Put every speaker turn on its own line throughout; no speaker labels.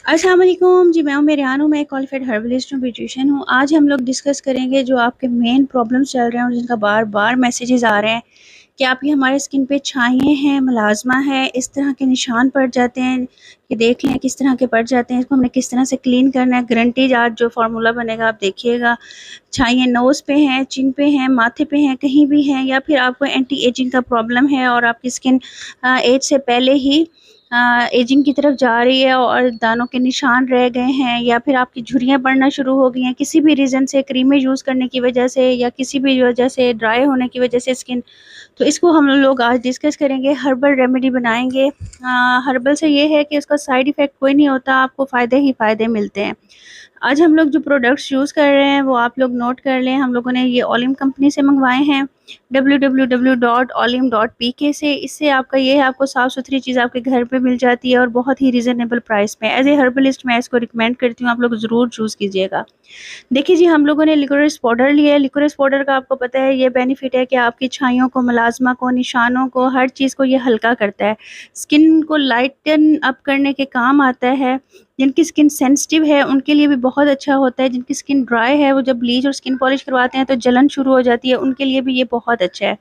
अस्सलाम वालेकुम जी, मैं हूं मेरियान हूँ। मैं एक क्वालिफाइड हर्बलिस्ट हूँ, ब्यूटिशियन हूँ। आज हम लोग डिस्कस करेंगे जो आपके मेन प्रॉब्लम्स चल रहे हैं और जिनका बार बार मैसेजेस आ रहे हैं कि आपकी हमारे स्किन पे छाइयाँ हैं, मलाजमा है, इस तरह के निशान पड़ जाते हैं कि देख लें किस तरह के पड़ जाते हैं। इसको हमने किस तरह से क्लीन करना है, गारंटीड आज जो फार्मूला बनेगा आप देखिएगा। छाइयाँ नोज़ पे हैं, चिन पे हैं, माथे पे हैं, कहीं भी हैं, या फिर आपको एंटी एजिंग का प्रॉब्लम है और आपकी स्किन एज से पहले ही एजिंग की तरफ जा रही है और दानों के निशान रह गए हैं, या फिर आपकी झुर्रियाँ पड़ना शुरू हो गई हैं किसी भी रीज़न से, क्रीमें यूज़ करने की वजह से या किसी भी वजह से, ड्राई होने की वजह से स्किन। तो इसको हम लोग आज डिस्कस करेंगे, हर्बल रेमेडी बनाएंगे। हर्बल से ये है कि इसका साइड इफ़ेक्ट कोई नहीं होता, आपको फ़ायदे ही फ़ायदे मिलते हैं। आज हम लोग जो प्रोडक्ट्स यूज़ कर रहे हैं वो आप लोग नोट कर लें। हम लोगों ने ये ओलिम कंपनी से मंगवाए हैं, www.olim.pk से। इससे आपका ये है, आपको साफ़ सुथरी चीज़ आपके घर पे मिल जाती है और बहुत ही रीज़नेबल प्राइस में। एज ए हर्बलिस्ट मैं इसको रिकमेंड करती हूँ, आप लोग ज़रूर चूज़ कीजिएगा। देखिए जी, हम लोगों ने लिकोरिस पाउडर लिया है। लिकोरिस पाउडर का आपको पता है ये बेनिफिट है कि आपकी छाइयों को, मुलाजमा को, निशानों को, हर चीज़ को ये हल्का करता है। स्किन को लाइटन अप करने के काम आता है। जिनकी स्किन सेंसिटिव है उनके लिए भी बहुत अच्छा होता है। जिनकी स्किन ड्राई है वो जब ब्लीच और स्किन पॉलिश करवाते हैं तो जलन शुरू हो जाती है, उनके लिए भी ये बहुत अच्छा है।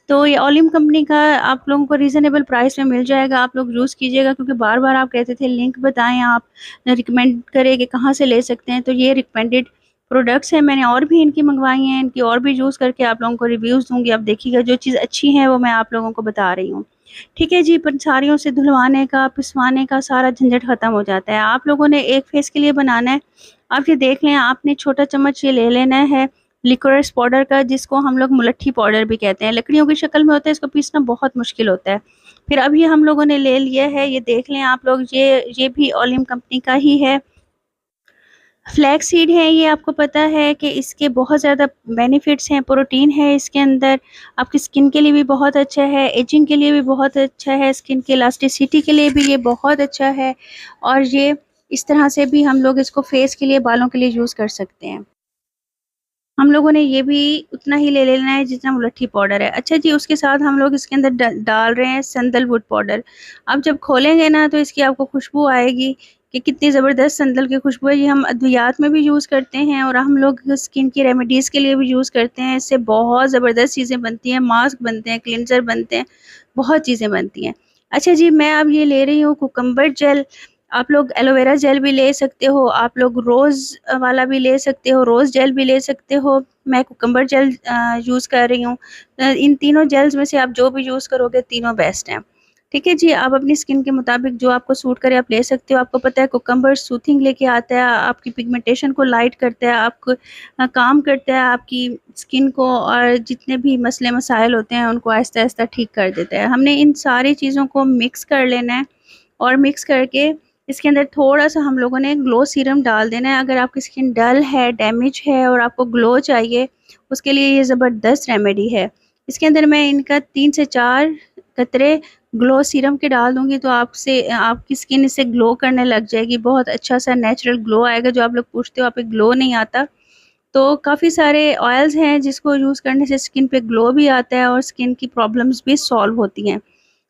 तो ये ओलिम कंपनी का आप लोगों को रीज़नेबल प्राइस में मिल जाएगा, आप लोग यूज़ कीजिएगा, क्योंकि बार-बार आप कहते थे लिंक बताएँ आप, रिकमेंड करें कि कहाँ से ले सकते हैं। तो ये रिकमेंडेड प्रोडक्ट्स हैं, मैंने और भी इनकी मंगवाई हैं, इनकी और भी यूज़ करके आप लोगों को रिव्यूज़ दूँगी। आप देखिएगा जो चीज़ अच्छी है वो मैं आप लोगों को बता रही हूँ। ठीक है जी, पंसारियों से धुलवाने का, पिसवाने का सारा झंझट ख़त्म हो जाता है। आप लोगों ने एक फेस के लिए बनाना है, आप ये देख लें, आपने छोटा चम्मच ये ले लेना है लिकोरिस पाउडर का, जिसको हम लोग मुलट्ठी पाउडर भी कहते हैं। लकड़ियों की शक्ल में होता है, इसको पीसना बहुत मुश्किल होता है। फिर अब ये हम लोगों ने ले लिया है, ये देख लें आप लोग, ये भी ओलिम कंपनी का ही है। फ्लैक्स सीड है ये, आपको पता है कि इसके बहुत ज़्यादा बेनिफिट्स हैं, प्रोटीन है इसके अंदर, आपकी स्किन के लिए भी बहुत अच्छा है, एजिंग के लिए भी बहुत अच्छा है, स्किन की इलास्टिसिटी के लिए भी ये बहुत अच्छा है। और ये इस तरह से भी हम लोग इसको फेस के लिए, बालों के लिए यूज़ कर सकते हैं। हम लोगों ने ये भी उतना ही ले लेना है जितना मुलट्ठी पाउडर है। अच्छा जी, उसके साथ हम लोग इसके अंदर डाल रहे हैं सैंडलवुड पाउडर। आप जब खोलेंगे ना तो इसकी आपको खुशबू आएगी कि कितनी ज़बरदस्त सैंडल की खुशबू है। ये हम अद्वियात में भी यूज़ करते हैं और हम लोग स्किन की रेमेडीज़ के लिए भी यूज़ करते हैं। इससे बहुत ज़बरदस्त चीज़ें बनती हैं, मास्क बनते हैं, क्लींजर बनते हैं, बहुत चीज़ें बनती हैं। अच्छा जी, मैं अब ये ले रही हूँ कुकम्बर जेल। आप लोग एलोवेरा जेल भी ले सकते हो, आप लोग रोज़ वाला भी ले सकते हो, रोज़ जेल भी ले सकते हो। मैं कुकम्बर जेल यूज़ कर रही हूँ। इन तीनों जेल्स में से आप जो भी यूज़ करोगे तीनों बेस्ट हैं। ठीक है जी, आप अपनी स्किन के मुताबिक जो आपको सूट करे आप ले सकते हो। आपको पता है कुकम्बर सूथिंग लेके आता है, आपकी पिगमेंटेशन को लाइट करता है, आपको काम करता है आपकी स्किन को, और जितने भी मसले मसाइल होते हैं उनको आहिस्ता-आहिस्ता ठीक कर देता है। हमने इन सारी चीज़ों को मिक्स कर लेना है और मिक्स करके इसके अंदर थोड़ा-सा हम लोगों ने ग्लो सीरम डाल देना है। अगर आपकी स्किन डल है, डैमेज है और आपको ग्लो चाहिए, उसके लिए ये ज़बरदस्त रेमेडी है। इसके अंदर मैं इनका 3 से 4 कतरे ग्लो सीरम के डाल दूँगी तो आपसे आपकी स्किन इससे ग्लो करने लग जाएगी। बहुत अच्छा-सा नेचुरल ग्लो आएगा। जो आप लोग पूछते हो आप पे ग्लो नहीं आता, तो काफ़ी सारे ऑयल्स हैं जिसको यूज़ करने से स्किन पे ग्लो भी आता है और स्किन की प्रॉब्लम्स भी सॉल्व होती हैं।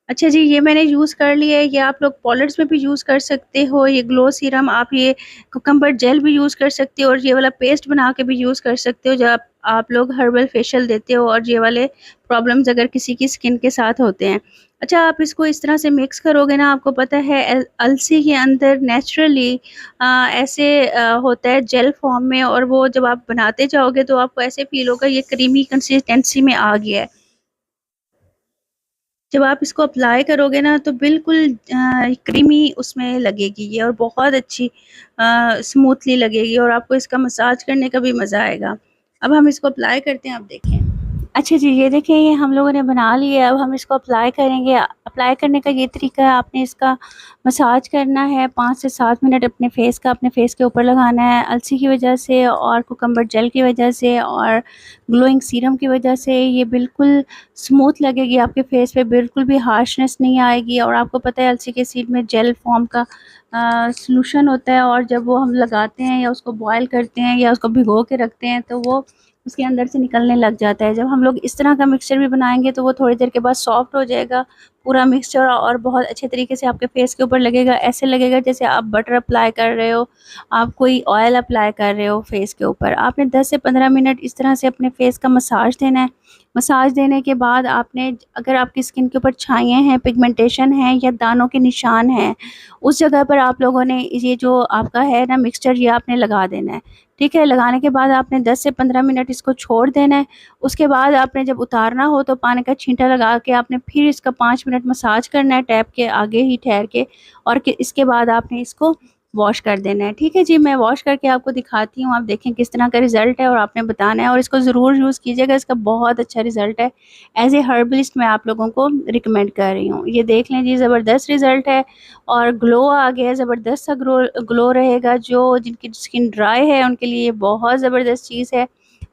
अच्छा जी, ये मैंने यूज़ कर लिया है, ये आप लोग पॉलर्स में भी यूज़ कर सकते हो। ये ग्लो सीरम आप ये कुकम्बर जेल भी यूज़ कर सकते हो और ये वाला पेस्ट बना के भी यूज़ कर सकते हो जब आप लोग हर्बल फेशियल देते हो और ये वाले प्रॉब्लम्स अगर किसी की स्किन के साथ होते हैं। अच्छा, आप इसको इस तरह से मिक्स करोगे ना, आपको पता है अलसी के अंदर नेचुरली ऐसे होता है जेल फॉर्म में, और वो जब आप बनाते जाओगे तो आपको ऐसे फ़ील होगा ये क्रीमी कंसिस्टेंसी में आ गया है। जब आप इसको अप्लाई करोगे ना तो बिल्कुल क्रीमी उसमें लगेगी ये, और बहुत अच्छी स्मूथली लगेगी और आपको इसका मसाज करने का भी मज़ा आएगा। अब हम इसको अप्लाई करते हैं, आप देखें। अच्छा जी, ये देखें, ये हम लोगों ने बना लिया है। अब हम इसको अप्लाई करेंगे। अप्लाई करने का ये तरीका है, आपने इसका मसाज करना है 5 से 7 मिनट अपने फेस के ऊपर लगाना है। अलसी की वजह से और कुकम्बर जेल की वजह से और ग्लोइंग सीरम की वजह से ये बिल्कुल स्मूथ लगेगी आपके फेस पे, बिल्कुल भी हार्शनेस नहीं आएगी। और आपको पता है अलसी के सीड में जेल फॉर्म का सॉल्यूशन होता है, और जब वो हम लगाते हैं या उसको बॉयल करते हैं या उसको भिगो के रखते हैं तो वो उसके अंदर से निकलने लग जाता है। जब हम लोग इस तरह का मिक्सचर भी बनाएँगे तो वो थोड़ी देर के बाद सॉफ्ट हो जाएगा, पूरा मिक्सचर और बहुत अच्छे तरीके से आपके फेस के ऊपर लगेगा। ऐसे लगेगा जैसे आप बटर अप्लाई कर रहे हो, आप कोई ऑयल अप्लाई कर रहे हो फेस के ऊपर। आपने 10 से 15 मिनट इस तरह से अपने फेस का मसाज देना है। मसाज देने के बाद आपने, अगर आपकी स्किन के ऊपर छाइयाँ हैं, पिगमेंटेशन है या दानों के निशान हैं, उस जगह पर आप लोगों ने ये जो आपका है ना मिक्सचर, ये आपने लगा देना है। ठीक है, लगाने के बाद आपने 10 से 15 मिनट इसको छोड़ देना है। उसके बाद आपने जब उतारना हो तो पानी का छींटा लगा के आपने फिर इसका 5 मिनट मसाज करना है टैप के आगे ही ठहर के, और इसके बाद आपने इसको वॉश कर देना है। ठीक है जी, मैं वॉश करके आपको दिखाती हूँ, आप देखें किस तरह का रिज़ल्ट है और आपने बताना है, और इसको ज़रूर यूज़ कीजिएगा, इसका बहुत अच्छा रिज़ल्ट है। एज़ ए हर्बलिस्ट मैं आप लोगों को रिकमेंड कर रही हूँ। ये देख लें जी, ज़बरदस्त रिज़ल्ट है और ग्लो आ गया, ज़बरदस्त सा ग्लो रहेगा। जो जिनकी स्किन ड्राई है उनके लिए ये बहुत ज़बरदस्त चीज़ है,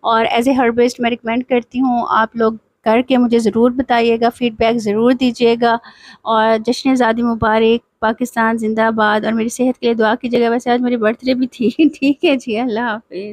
और एज़ ए हर्बलिस्ट मैं रिकमेंड करती हूँ, आप लोग करके मुझे ज़रूर बताइएगा, फ़ीडबैक ज़रूर दीजिएगा। और जश्न आज़ादी मुबारक, पाकिस्तान ज़िंदाबाद, और मेरी सेहत के लिए दुआ कीजिएगा। वैसे आज मेरी बर्थडे भी थी। ठीक है जी, अल्लाह हाफ़िज़।